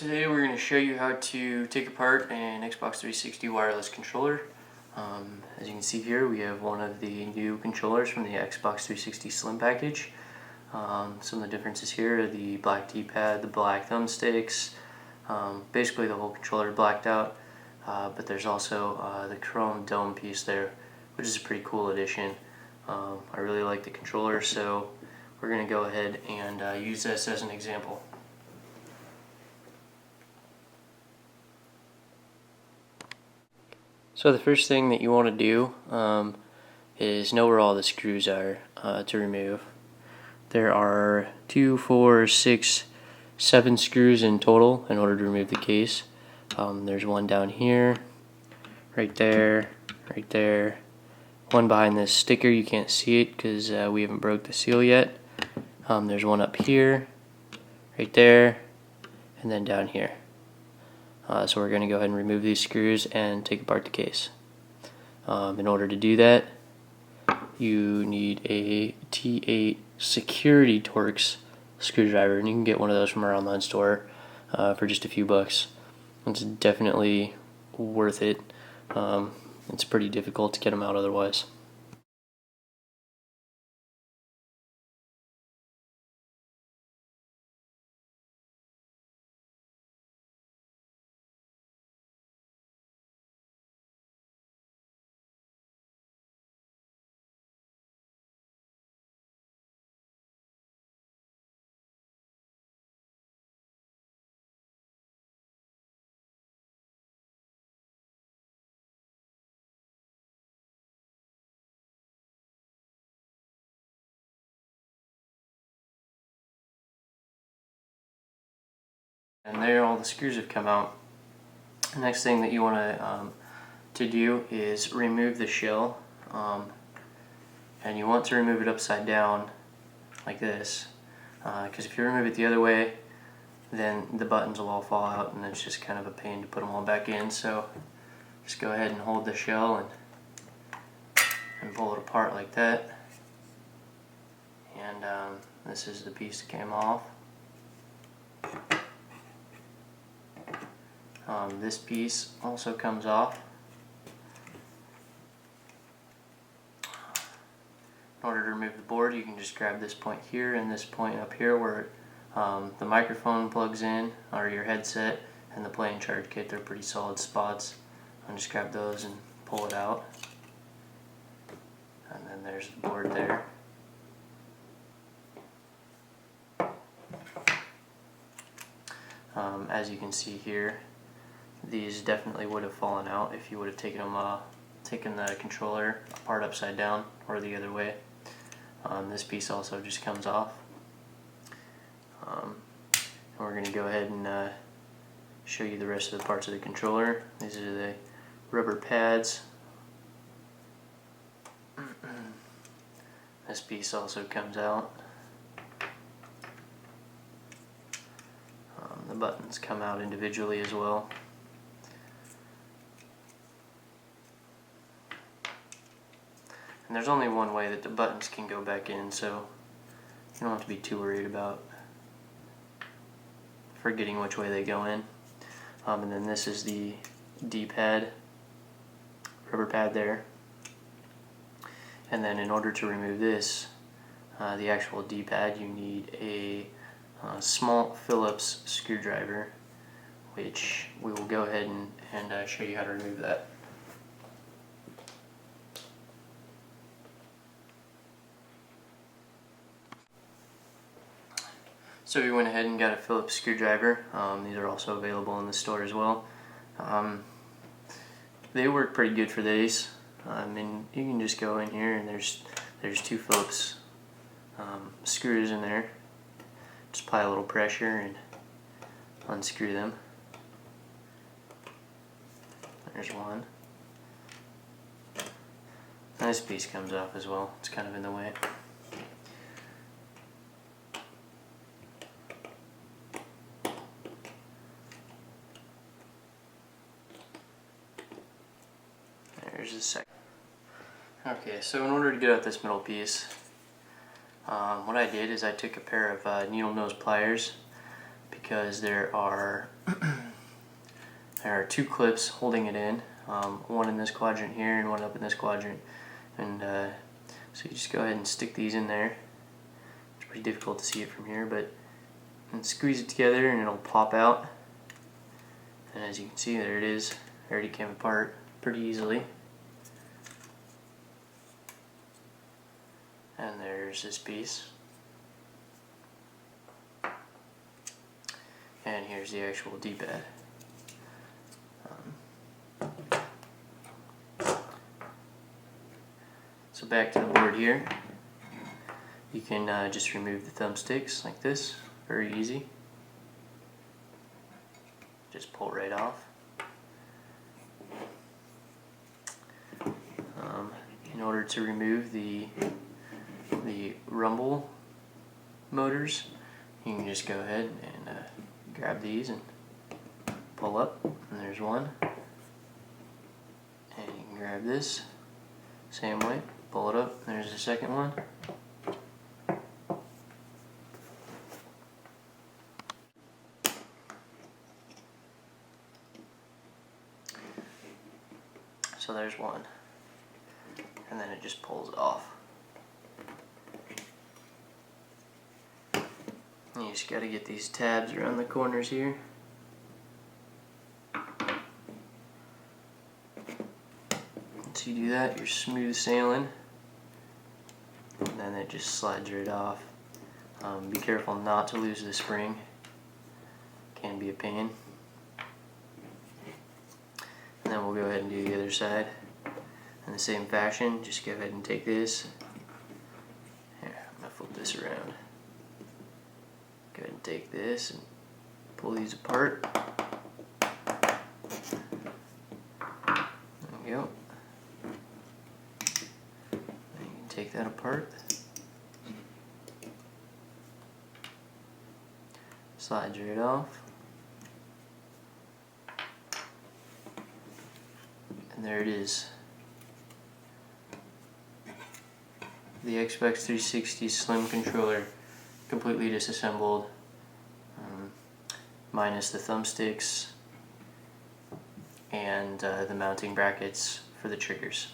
Today we're going to show you how to take apart an Xbox 360 wireless controller. As you can see here, we have one of the new controllers from the Xbox 360 Slim package. Some of the differences here are the black D-pad, the black thumbsticks, basically the whole controller blacked out, but there's also the chrome dome piece there, which is a pretty cool addition. I really like the controller, so we're going to go ahead and use this as an example. So the first thing that you want to do is know where all the screws are to remove. There are 2, 4, 6, 7 screws in total in order to remove the case. There's one down here, right there, one behind this sticker. You can't see it because we haven't broke the seal yet. There's one up here, right there, and then down here. So we're going to go ahead and remove these screws and take apart the case. In order to do that, you need a T8 Security Torx screwdriver, and you can get one of those from our online store for just a few bucks. It's definitely worth it. It's pretty difficult to get them out otherwise. And there, all the screws have come out. The next thing that you want to do is remove the shell, and you want to remove it upside down like this, because if you remove it the other way, then the buttons will all fall out and it's just kind of a pain to put them all back in. So just go ahead and hold the shell and pull it apart like that, and this is the piece that came off. This piece also comes off. In order to remove the board, you can just grab this point here and this point up here where the microphone plugs in, or your headset, and the playing charge kit. They're pretty solid spots. I'll just grab those and pull it out. And then there's the board there. As you can see here, these definitely would have fallen out if you would have taken the controller apart upside down or the other way. This piece also just comes off. And we're going to go ahead and show you the rest of the parts of the controller. These are the rubber pads. This piece also comes out. The buttons come out individually as well. And there's only one way that the buttons can go back in, so you don't have to be too worried about forgetting which way they go in. And then this is the D-pad, rubber pad there. And then in order to remove this, the actual D-pad, you need a small Phillips screwdriver, which we will go ahead and show you how to remove that. So we went ahead and got a Phillips screwdriver. These are also available in the store as well. They work pretty good for these. And you can just go in here and there's 2 Phillips screws in there. Just apply a little pressure and unscrew them. There's one. And this piece comes off as well. It's kind of in the way. There's the second. Okay, so in order to get out this middle piece, what I did is I took a pair of needle nose pliers, because there are two clips holding it in, one in this quadrant here and one up in this quadrant, and so you just go ahead and stick these in there. It's pretty difficult to see it from here, but and squeeze it together and it'll pop out, and as you can see, there it is. It already came apart pretty easily. And there's this piece. And here's the actual D-pad. So back to the board here. You can just remove the thumbsticks like this. Very easy. Just pull right off. In order to remove the rumble motors, you can just go ahead and grab these and pull up, and there's one. And you can grab this, same way, pull it up, and there's the second one. So there's one, and then it just pulls off. You just got to get these tabs around the corners here. Once you do that, you're smooth sailing, and then it just slides right off. Be careful not to lose the spring. Can be a pain. And then we'll go ahead and do the other side in the same fashion. Just go ahead and take this. Here, I'm going to flip this around. Go ahead and take this and pull these apart. There we go. And you can take that apart. Slides right off. And there it is. The Xbox 360 Slim controller, completely disassembled, minus the thumbsticks and the mounting brackets for the triggers.